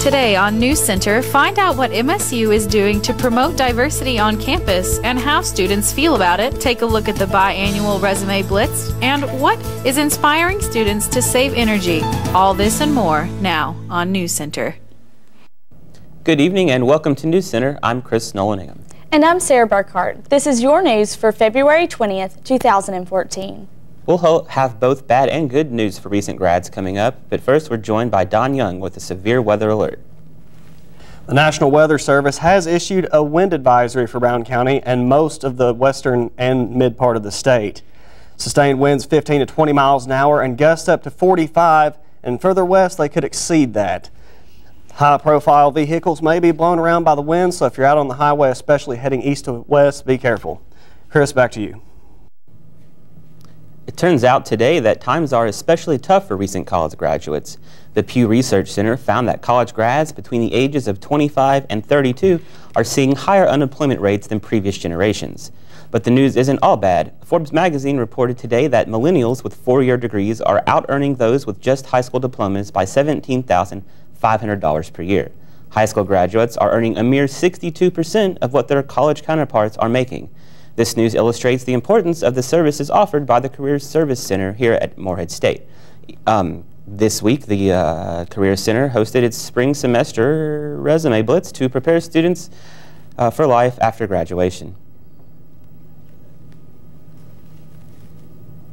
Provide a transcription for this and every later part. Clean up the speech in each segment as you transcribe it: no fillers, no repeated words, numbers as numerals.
Today on NewsCenter, find out what MSU is doing to promote diversity on campus and how students feel about it. Take a look at the biannual Resume Blitz and what is inspiring students to save energy. All this and more now on NewsCenter. Good evening and welcome to NewsCenter. I'm Chris Nolan-Ingham. And I'm Sarah Burkhart. This is your news for February 20th, 2014. We'll have both bad and good news for recent grads coming up, but first we're joined by Don Young with a severe weather alert. The National Weather Service has issued a wind advisory for Brown County and most of the western and mid part of the state. Sustained winds 15 to 20 miles an hour and gusts up to 45, and further west they could exceed that. High-profile vehicles may be blown around by the wind, so if you're out on the highway, especially heading east to west, be careful. Chris, back to you. It turns out today that times are especially tough for recent college graduates. The Pew Research Center found that college grads between the ages of 25 and 32 are seeing higher unemployment rates than previous generations. But the news isn't all bad. Forbes magazine reported today that millennials with four-year degrees are out-earning those with just high school diplomas by $17,500 per year. High school graduates are earning a mere 62% of what their college counterparts are making. This news illustrates the importance of the services offered by the Career Service Center here at Morehead State. This week, the Career Center hosted its spring semester Resume Blitz to prepare students for life after graduation.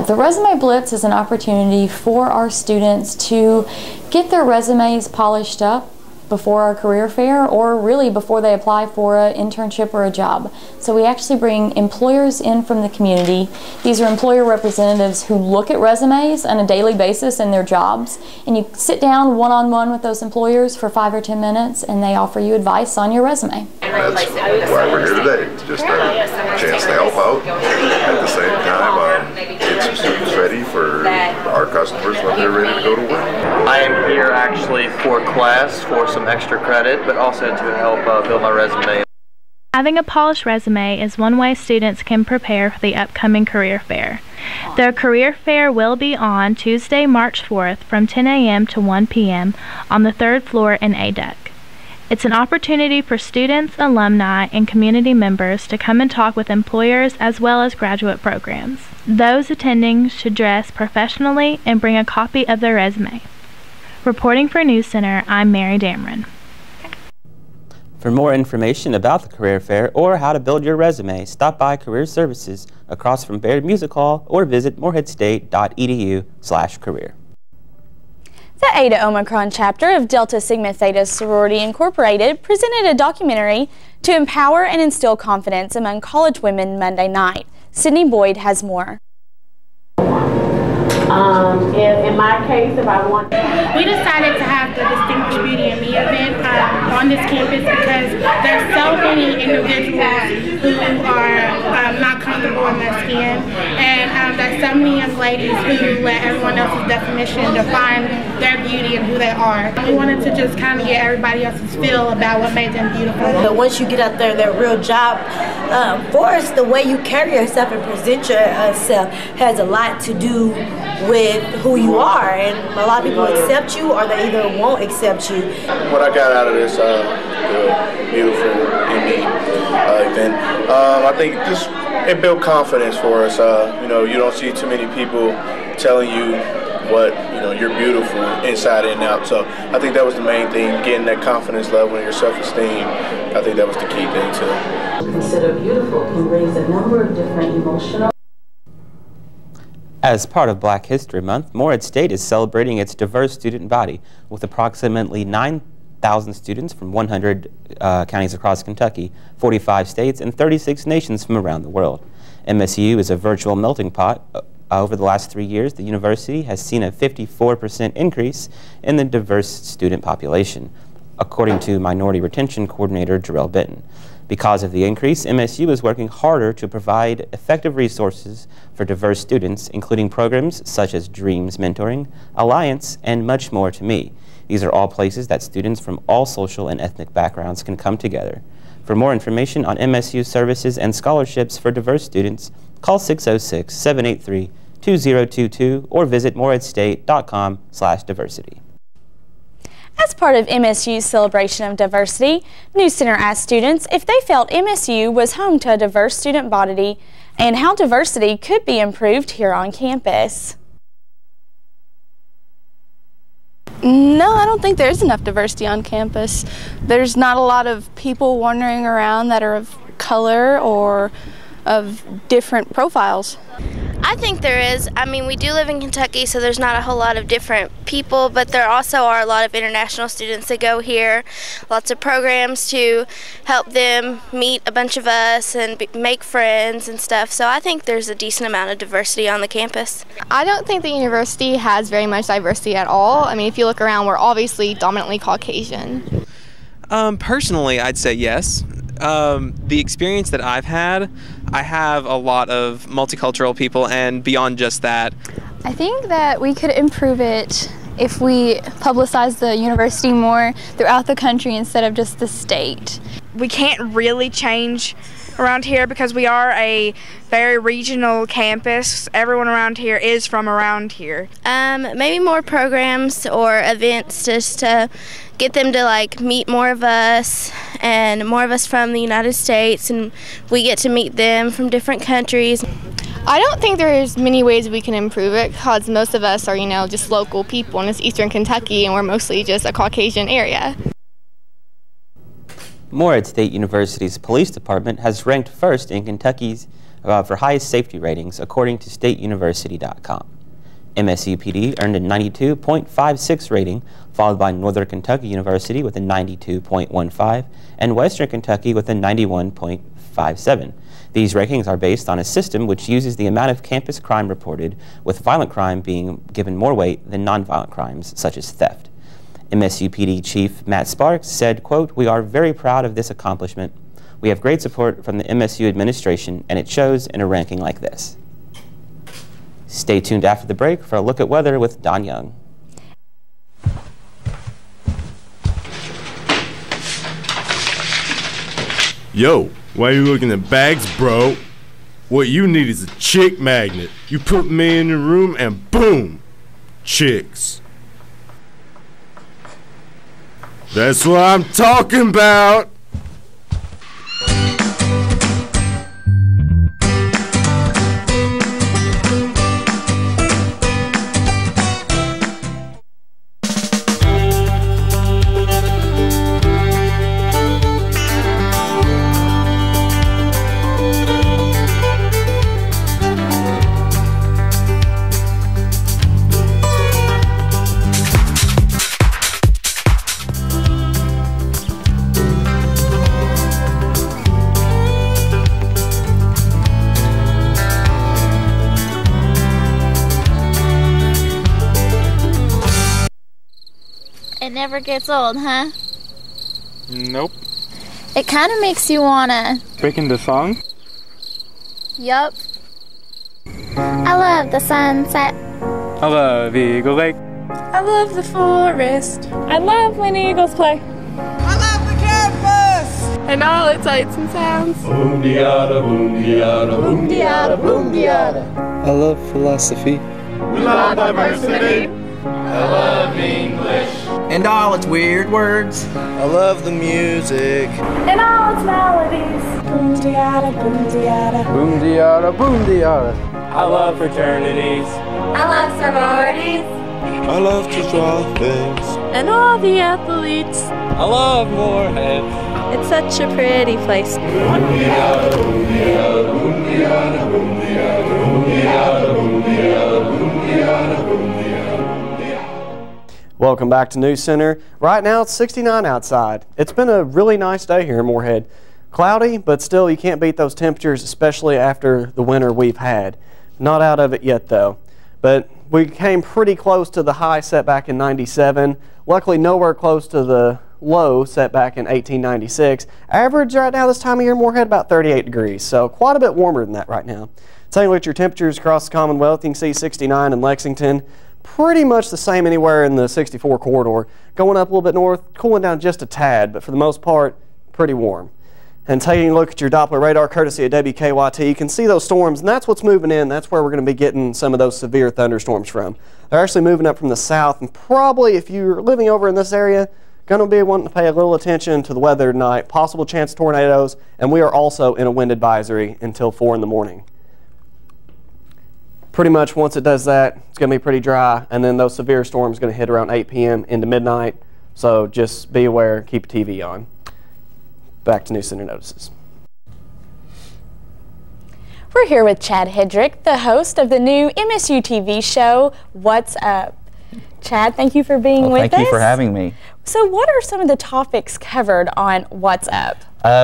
The Resume Blitz is an opportunity for our students to get their resumes polished up before our career fair, or really before they apply for an internship or a job. So we actually bring employers in from the community. These are employer representatives who look at resumes on a daily basis in their jobs, and you sit down one-on-one with those employers for 5 or 10 minutes and they offer you advice on your resume. That's why we're here today, just a chance to help out. At the same time, get some students ready for our customers when they're ready to go to work. I am here actually for class, for some extra credit, but also to help build my resume. Having a polished resume is one way students can prepare for the upcoming career fair. The career fair will be on Tuesday, March 4th from 10 a.m. to 1 p.m. on the 3rd floor in A deck. It's an opportunity for students, alumni, and community members to come and talk with employers as well as graduate programs. Those attending should dress professionally and bring a copy of their resume. Reporting for NewsCenter, I'm Mary Dameron. For more information about the Career Fair or how to build your resume, stop by Career Services across from Baird Music Hall or visit moreheadstate.edu/career. The Eta Omicron chapter of Delta Sigma Theta Sorority Incorporated presented a documentary to empower and instill confidence among college women Monday night. Sydney Boyd has more. In my case, if I want, we decided to have the Distinguished Beauty and Me event on this campus because there's so many individuals who are not comfortable in their skin, and there's so many young ladies who let everyone else's definition define their beauty and who they are. We wanted to just kind of get everybody else's feel about what made them beautiful. But once you get out there, that real job force, the way you carry yourself and present yourself has a lot to do with who you are, and a lot of people accept you or they either won't accept you. What I got out of this the Beautiful in Me event, I think it built confidence for us. You know, you don't see too many people telling you what, you know, you're beautiful inside and out. So I think that was the main thing, getting that confidence level and your self-esteem. I think that was the key thing too. Consider beautiful can raise a number of different emotional. As part of Black History Month, Morehead State is celebrating its diverse student body with approximately 9,000 students from 100 counties across Kentucky, 45 states, and 36 nations from around the world. MSU is a virtual melting pot. Over the last 3 years, the university has seen a 54% increase in the diverse student population, according to Minority Retention Coordinator Jarrell Benton. Because of the increase, MSU is working harder to provide effective resources for diverse students, including programs such as Dreams Mentoring, Alliance, and much more to me. These are all places that students from all social and ethnic backgrounds can come together. For more information on MSU services and scholarships for diverse students, call 606-783-2022 or visit moreheadstate.com/diversity. As part of MSU's celebration of diversity, NewsCenter asked students if they felt MSU was home to a diverse student body and how diversity could be improved here on campus. No, I don't think there's enough diversity on campus. There's not a lot of people wandering around that are of color or of different profiles. I think there is. I mean, we do live in Kentucky, so there's not a whole lot of different people, but there also are a lot of international students that go here. Lots of programs to help them meet a bunch of us and make friends and stuff. So I think there's a decent amount of diversity on the campus. I don't think the university has very much diversity at all. I mean, if you look around, we're obviously dominantly Caucasian. Personally, I'd say yes. The experience that I've had, I have a lot of multicultural people, and beyond just that, I think that we could improve it if we publicize the university more throughout the country instead of just the state. We can't really change around here because we are a very regional campus. Everyone around here is from around here. Maybe more programs or events just to get them to like meet more of us and more of us from the United States, and we get to meet them from different countries. I don't think there's many ways we can improve it because most of us are, just local people, and it's Eastern Kentucky and we're mostly just a Caucasian area. Morehead State University's police department has ranked first in Kentucky's for highest safety ratings according to stateuniversity.com. MSU PD earned a 92.56 rating, followed by Northern Kentucky University with a 92.15 and Western Kentucky with a 91.57. These rankings are based on a system which uses the amount of campus crime reported, with violent crime being given more weight than nonviolent crimes such as theft. MSU PD Chief Matt Sparks said, quote, "We are very proud of this accomplishment. We have great support from the MSU administration, and it shows in a ranking like this." Stay tuned after the break for a look at weather with Don Young. Yo, why are you looking at bags, bro? What you need is a chick magnet. You put me in the room and boom, chicks. That's what I'm talking about. It never gets old, huh? Nope. It kind of makes you wanna... Breaking the song? Yup. I love the sunset. I love Eagle Lake. I love the forest. I love when eagles play. I love the campus! And all its sights and sounds. Boom-de-yada, boom-de-yada, boom-de-yada, boom-de-yada. I love philosophy. We love diversity. I love English. And all its weird words. I love the music. And all its melodies. Boom-de-yada, boom-de-yada. Boom-de-yada, boom-de-yada. I love fraternities. I love sororities. I love to draw things. And all the athletes. I love Morehead. It's such a pretty place. Boom-de-yada, boom-de-yada, boom-de-yada, boom-de-yada, boom-de-yada, boom-de-yada, boom-de-yada, boom-de-yada. Welcome back to NewsCenter. Right now it's 69 outside. It's been a really nice day here in Morehead. Cloudy, but still you can't beat those temperatures, especially after the winter we've had. Not out of it yet though. But we came pretty close to the high set back in 97. Luckily nowhere close to the low set back in 1896. Average right now this time of year in Morehead about 38 degrees, so quite a bit warmer than that right now. Taking a look at your temperatures across the Commonwealth, you can see 69 in Lexington. Pretty much the same anywhere in the 64 corridor. Going up a little bit north, cooling down just a tad, but for the most part, pretty warm. And taking a look at your Doppler radar courtesy of WKYT, you can see those storms, and that's what's moving in. That's where we're going to be getting some of those severe thunderstorms from. They're actually moving up from the south, and probably if you're living over in this area, Going to be wanting to pay a little attention to the weather tonight, possible chance of tornadoes, and we are also in a wind advisory until 4 in the morning. Pretty much once it does that, it's going to be pretty dry, and then those severe storms are going to hit around 8 p.m. into midnight, so just be aware, keep the TV on. Back to NewsCenter notices. We're here with Chad Hedrick, the host of the new MSU TV show, What's Up? Chad, thank you for being with us. Thank you for having me. So what are some of the topics covered on What's Up?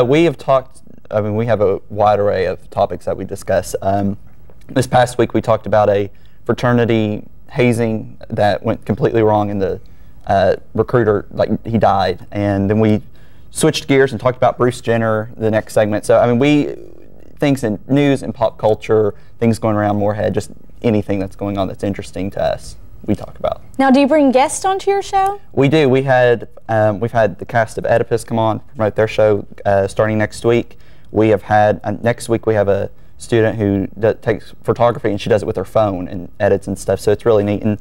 We have talked, we have a wide array of topics that we discuss. This past week we talked about a fraternity hazing that went completely wrong and the recruiter, he died. And then we switched gears and talked about Bruce Jenner the next segment. So, things in news and pop culture, things going around Moorhead, just anything that's going on that's interesting to us, we talk about. Now, do you bring guests onto your show? We do. We've had the cast of Oedipus come on, promote their show starting next week. We have had, next week we have a student who takes photography and she does it with her phone and edits and stuff, so it's really neat. And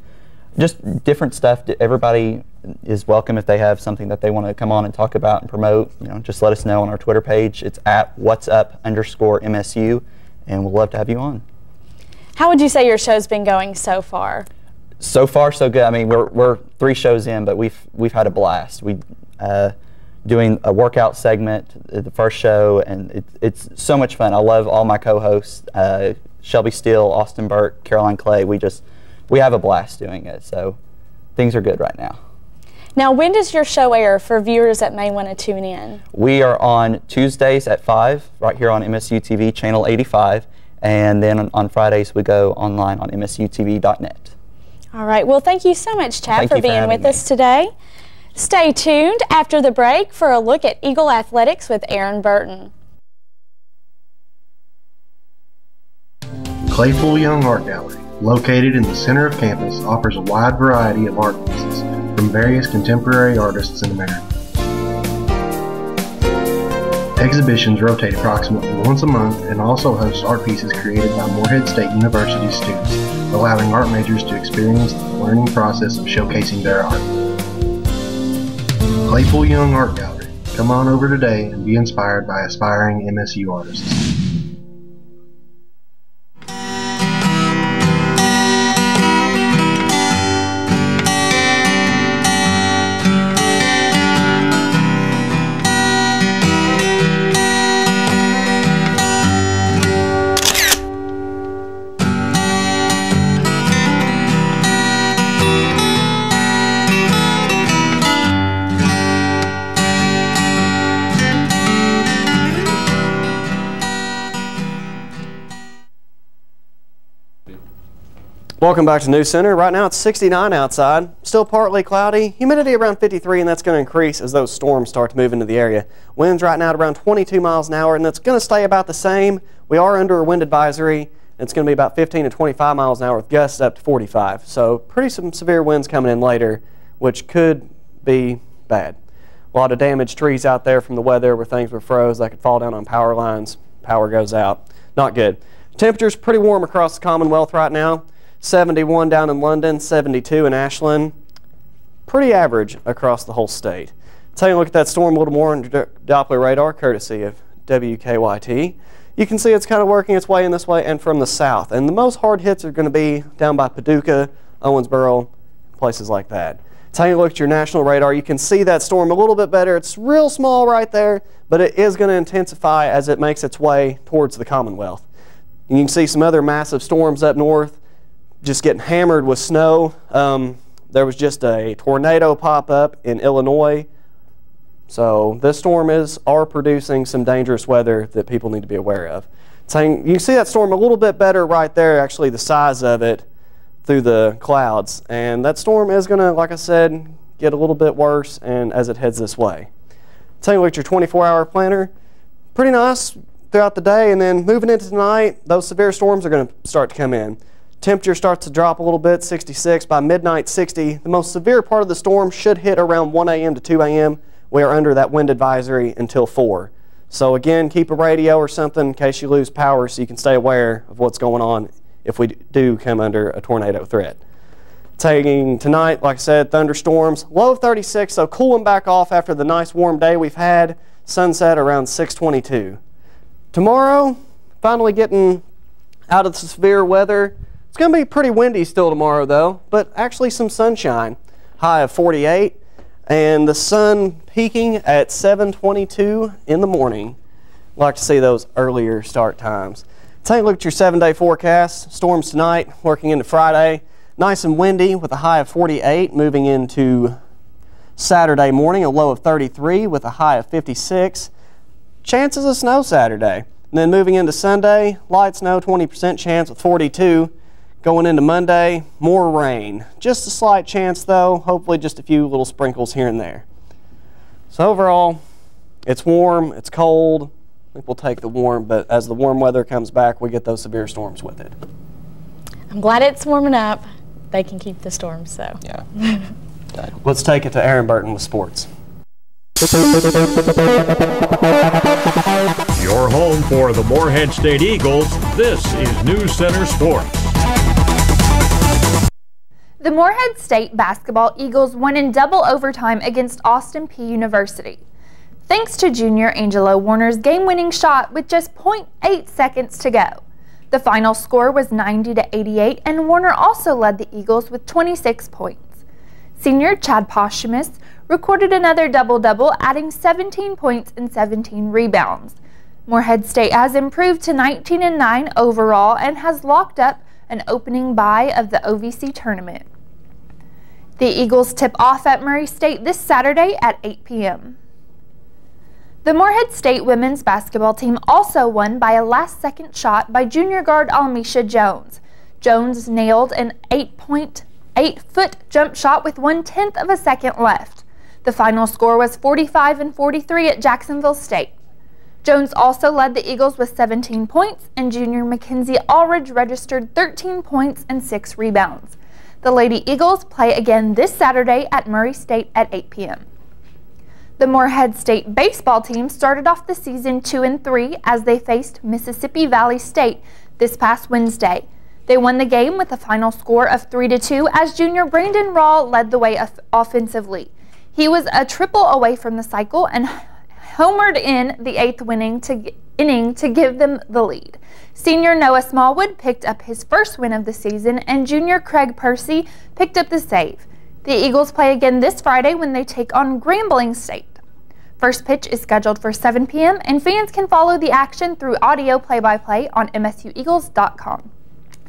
just different stuff. Everybody is welcome if they have something that they want to come on and talk about and promote. Just let us know on our Twitter page. It's at whatsup_MSU, and we'll love to have you on. How would you say your show's been going so far? So far, so good. We're 3 shows in, but we've had a blast. We doing a workout segment at the first show, and it's so much fun. I love all my co-hosts, Shelby Steele, Austin Burke, Caroline Clay. We have a blast doing it, so things are good right now. Now, when does your show air for viewers that may want to tune in? We are on Tuesdays at 5, right here on MSU TV, channel 85, and then on Fridays we go online on msutv.net. All right, well, thank you so much, Chad, for being with us today. Stay tuned after the break for a look at Eagle Athletics with Aaron Burton. Claypool Young Art Gallery, located in the center of campus, offers a wide variety of art pieces from various contemporary artists in America. Exhibitions rotate approximately once a month and also host art pieces created by Moorhead State University students, allowing art majors to experience the learning process of showcasing their art. Claypool Young Art Gallery. Come on over today and be inspired by aspiring MSU artists. Welcome back to NewsCenter. Right now it's 69 outside, still partly cloudy, humidity around 53, and that's going to increase as those storms start to move into the area. Winds right now at around 22 miles an hour, and that's going to stay about the same. We are under a wind advisory. It's going to be about 15 to 25 miles an hour with gusts up to 45. So some severe winds coming in later, which could be bad. A lot of damaged trees out there from the weather where things were froze that could fall down on power lines. Power goes out. Not good. Temperature's pretty warm across the Commonwealth right now. 71 down in London, 72 in Ashland. Pretty average across the whole state. Taking a look at that storm a little more under Doppler radar, courtesy of WKYT. You can see it's kind of working its way in this way and from the south. And the most hard hits are going to be down by Paducah, Owensboro, places like that. Taking a look at your national radar, you can see that storm a little bit better. It's real small right there, but it is going to intensify as it makes its way towards the Commonwealth. And you can see some other massive storms up north just getting hammered with snow. There was just a tornado pop up in Illinois. So this storm are producing some dangerous weather that people need to be aware of. You can see that storm a little bit better right there, actually the size of it through the clouds. And that storm is going to, like I said, get a little bit worse and as it heads this way. Taking a look at your 24-hour planner, pretty nice throughout the day, and then moving into tonight, those severe storms are going to start to come in. Temperature starts to drop a little bit, 66. By midnight, 60. The most severe part of the storm should hit around 1 a.m. to 2 a.m. We are under that wind advisory until 4. So again, keep a radio or something in case you lose power so you can stay aware of what's going on if we do come under a tornado threat. Taking tonight, like I said, thunderstorms. Low of 36, so cooling back off after the nice warm day we've had. Sunset around 6:22. Tomorrow, finally getting out of the severe weather. It's going to be pretty windy still tomorrow though, but actually some sunshine. High of 48, and the sun peaking at 7:22 in the morning. Like to see those earlier start times. Take a look at your 7-day forecast. Storms tonight, working into Friday. Nice and windy with a high of 48, moving into Saturday morning, a low of 33 with a high of 56. Chances of snow Saturday. And then moving into Sunday, light snow, 20% chance with 42. Going into Monday, more rain. Just a slight chance though, hopefully just a few little sprinkles here and there. So overall, it's warm, it's cold. I think we'll take the warm, but as the warm weather comes back, we get those severe storms with it. I'm glad it's warming up. They can keep the storms, so. Yeah. Let's take it to Aaron Burton with sports. Your home for the Morehead State Eagles, this is NewsCenter Sports. The Morehead State basketball Eagles won in double overtime against Austin Peay University. Thanks to junior Angelo Warner's game-winning shot with just 0.8 seconds to go. The final score was 90-88, and Warner also led the Eagles with 26 points. Senior Chad Posthumous recorded another double-double, adding 17 points and 17 rebounds. Morehead State has improved to 19-9 overall and has locked up an opening bye of the OVC tournament. The Eagles tip off at Murray State this Saturday at 8 p.m. The Morehead State women's basketball team also won by a last-second shot by junior guard Almisha Jones. Jones nailed an 8.8-foot jump shot with 1/10 of a second left. The final score was 45-43 at Jacksonville State. Jones also led the Eagles with 17 points, and junior Mackenzie Allridge registered 13 points and 6 rebounds. The Lady Eagles play again this Saturday at Murray State at 8 p.m. The Morehead State baseball team started off the season 2-3 as they faced Mississippi Valley State this past Wednesday. They won the game with a final score of 3-2 as junior Brandon Raw led the way offensively. He was a triple away from the cycle and homered in the 8th inning to give them the lead. Senior Noah Smallwood picked up his first win of the season, and junior Craig Percy picked up the save. The Eagles play again this Friday when they take on Grambling State. First pitch is scheduled for 7 p.m. and fans can follow the action through audio play-by-play on MSUEagles.com.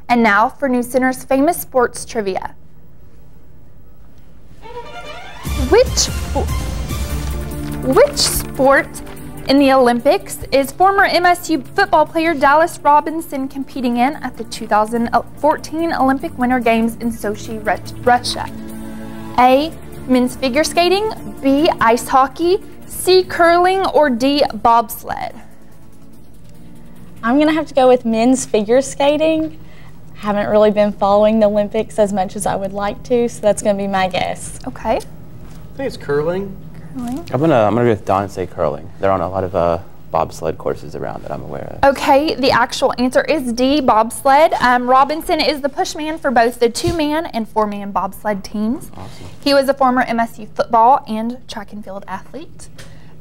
And now for NewsCenter's famous sports trivia. Which sport in the Olympics is former MSU football player Dallas Robinson competing in at the 2014 Olympic Winter Games in Sochi, Russia? A. Men's figure skating, B. Ice hockey, C. Curling, or D. Bobsled? I'm going to have to go with men's figure skating. Haven't really been following the Olympics as much as I would like to, so that's going to be my guess. Okay. I think it's curling. I'm gonna go with Don and say curling. There aren't a lot of bobsled courses around that I'm aware of. Okay, the actual answer is D, bobsled. Robinson is the pushman for both the 2-man and 4-man bobsled teams. Awesome. He was a former MSU football and track and field athlete.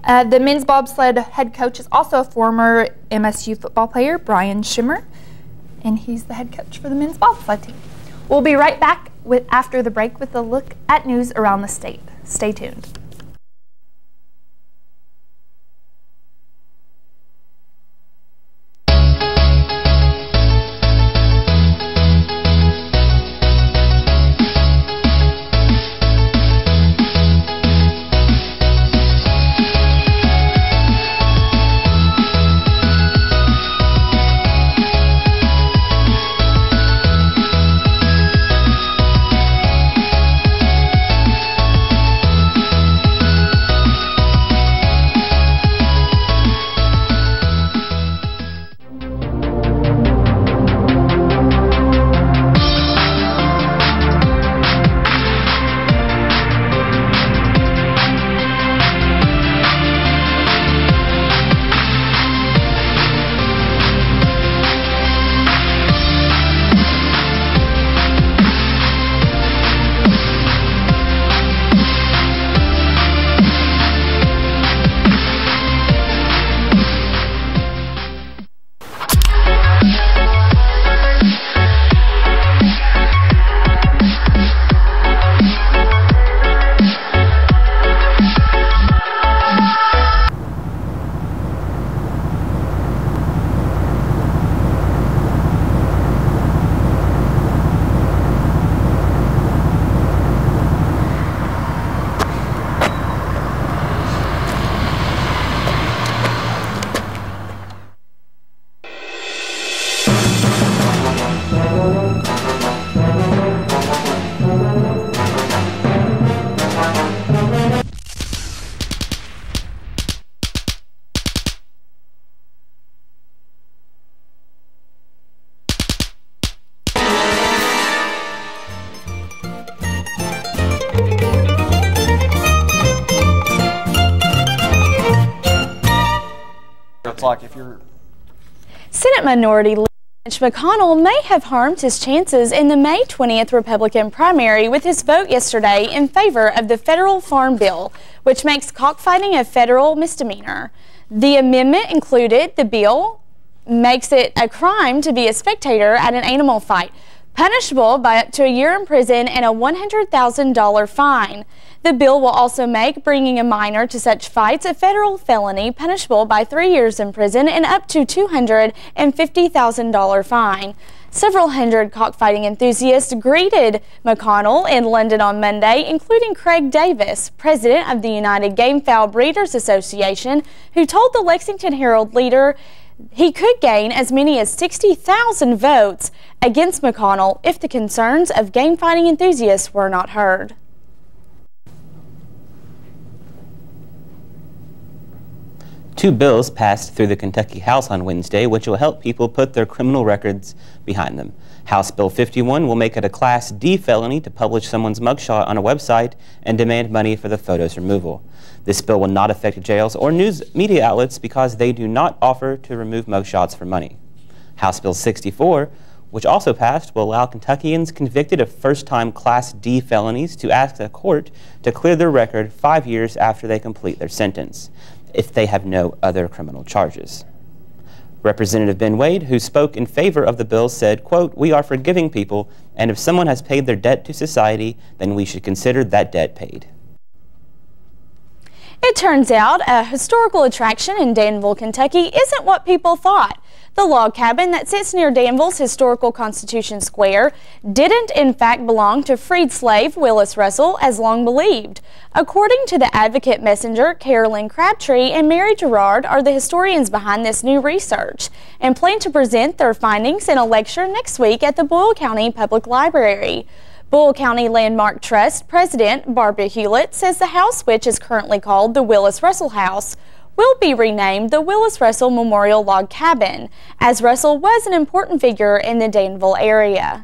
The men's bobsled head coach is also a former MSU football player, Brian Schimmer, and he's the head coach for the men's bobsled team. We'll be right back after the break with a look at news around the state. Stay tuned. looks like if you're... Senate Minority Leader Mitch McConnell may have harmed his chances in the May 20th Republican primary with his vote yesterday in favor of the federal farm bill, which makes cockfighting a federal misdemeanor. The amendment included the bill makes it a crime to be a spectator at an animal fight, punishable by up to a year in prison and a $100,000 fine. The bill will also make bringing a minor to such fights a federal felony, punishable by 3 years in prison and up to $250,000 fine. Several hundred cockfighting enthusiasts greeted McConnell in London on Monday, including Craig Davis, president of the United Gamefowl Breeders Association, who told the Lexington Herald Leader he could gain as many as 60,000 votes against McConnell if the concerns of game fighting enthusiasts were not heard. Two bills passed through the Kentucky House on Wednesday, which will help people put their criminal records behind them. House Bill 51 will make it a Class D felony to publish someone's mugshot on a website and demand money for the photo's removal. This bill will not affect jails or news media outlets because they do not offer to remove mugshots for money. House Bill 64, which also passed, will allow Kentuckians convicted of first-time Class D felonies to ask a court to clear their record 5 years after they complete their sentence, if they have no other criminal charges. Representative Ben Wade, who spoke in favor of the bill, said, quote, "We are forgiving people, and if someone has paid their debt to society, then we should consider that debt paid." It turns out a historical attraction in Danville, Kentucky isn't what people thought. The log cabin that sits near Danville's historical Constitution Square didn't in fact belong to freed slave Willis Russell as long believed. According to the Advocate Messenger, Carolyn Crabtree and Mary Gerard are the historians behind this new research and plan to present their findings in a lecture next week at the Boyle County Public Library. Boyle County Landmark Trust President Barbara Hewlett says the house, which is currently called the Willis Russell House, will be renamed the Willis Russell Memorial Log Cabin, as Russell was an important figure in the Danville area.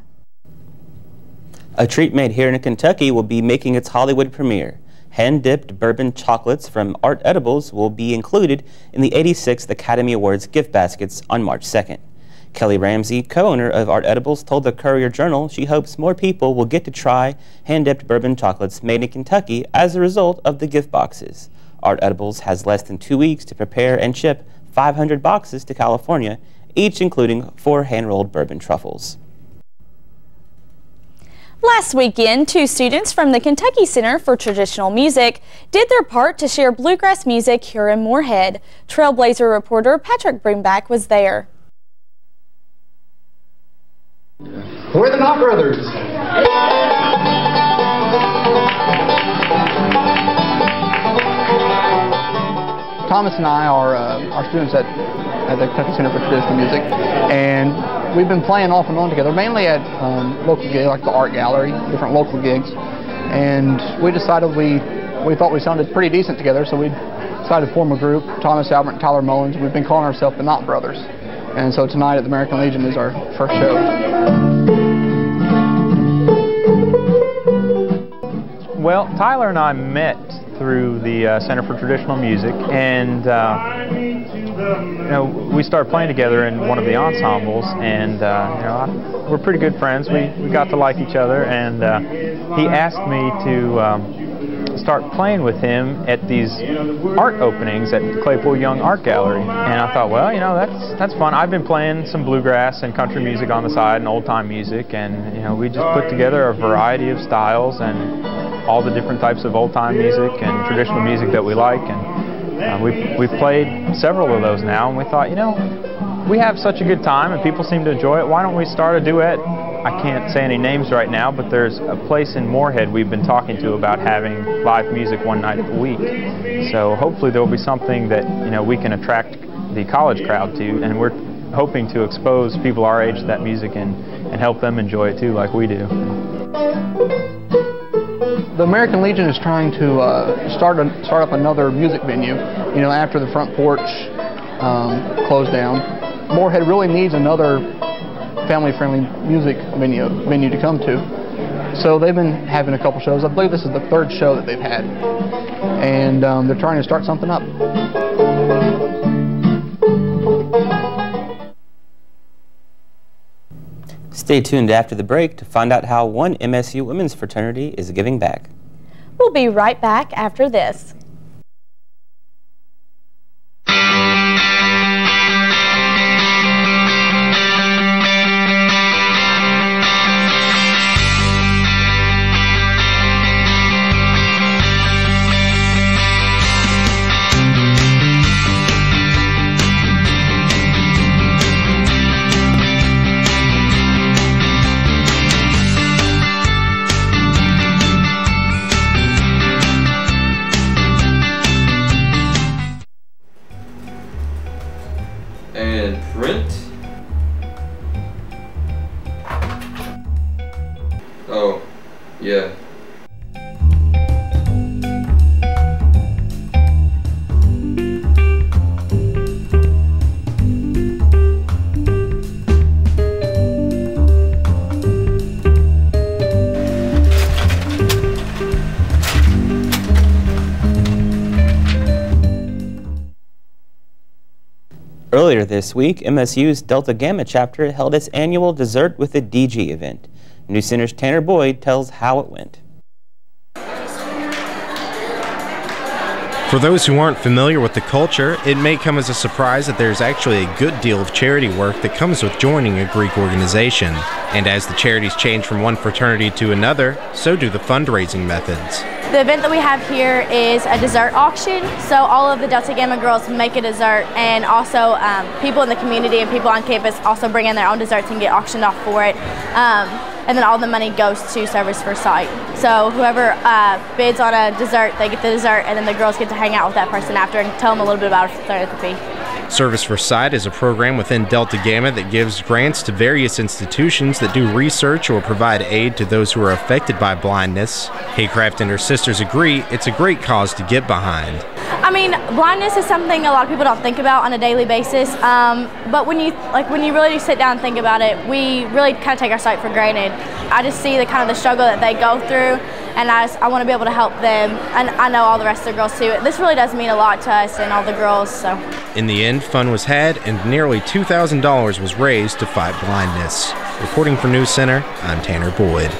A treat made here in Kentucky will be making its Hollywood premiere. Hand-dipped bourbon chocolates from Art Edibles will be included in the 86th Academy Awards gift baskets on March 2nd. Kelly Ramsey, co-owner of Art Edibles, told the Courier-Journal she hopes more people will get to try hand-dipped bourbon chocolates made in Kentucky as a result of the gift boxes. Art Edibles has less than 2 weeks to prepare and ship 500 boxes to California, each including 4 hand-rolled bourbon truffles. Last weekend, 2 students from the Kentucky Center for Traditional Music did their part to share bluegrass music here in Moorhead. Trailblazer reporter Patrick Broomback was there. We're the Knott Brothers. Thomas and I are students at the Kentucky Center for Traditional Music, and we've been playing off and on together, mainly at local gigs like the Art Gallery, different local gigs. And we decided we thought we sounded pretty decent together, so we decided to form a group. Thomas, Albert, and Tyler Mullins. We've been calling ourselves the Knott Brothers. And so tonight at the American Legion is our first show. Well, Tyler and I met through the Center for Traditional Music, and we started playing together in one of the ensembles, and we're pretty good friends. We got to like each other, and he asked me to start playing with him at these art openings at the Claypool Young Art Gallery. And I thought, well, that's fun. I've been playing some bluegrass and country music on the side and old-time music, and we just put together a variety of styles and all the different types of old-time music and traditional music that we like. And we've played several of those now, and we thought, we have such a good time and people seem to enjoy it. Why don't we start a duet? I can't say any names right now, but there's a place in Moorhead we've been talking to about having live music one night a week. So hopefully there will be something that we can attract the college crowd to, and we're hoping to expose people our age to that music and help them enjoy it too, like we do. The American Legion is trying to start up another music venue. After the Front Porch closed down, Moorhead really needs another family-friendly music venue to come to. So they've been having a couple shows. I believe this is the 3rd show that they've had, and they're trying to start something up. Stay tuned after the break to find out how one MSU women's fraternity is giving back. We'll be right back after this. And print. Oh, yeah. Earlier this week, MSU's Delta Gamma chapter held its annual Dessert with a DG event. NewsCenter's Tanner Boyd tells how it went. For those who aren't familiar with the culture, it may come as a surprise that there's actually a good deal of charity work that comes with joining a Greek organization. And as the charities change from one fraternity to another, so do the fundraising methods. The event that we have here is a dessert auction. So all of the Delta Gamma girls make a dessert, and also people in the community and people on campus also bring in their own desserts and get auctioned off for it. And then all the money goes to Service for Sight. So whoever bids on a dessert, they get the dessert, and then the girls get to hang out with that person after and tell them a little bit about philanthropy. Service for Sight is a program within Delta Gamma that gives grants to various institutions that do research or provide aid to those who are affected by blindness. Haycraft and her sisters agree it's a great cause to get behind. I mean, blindness is something a lot of people don't think about on a daily basis, but when you really do sit down and think about it, we really kind of take our sight for granted. I just see the kind of the struggle that they go through, and I want to be able to help them, and I know all the rest of the girls too. This really does mean a lot to us and all the girls. So in the end, fun was had, and nearly $2,000 was raised to fight blindness. Reporting for NewsCenter, I'm Tanner Boyd.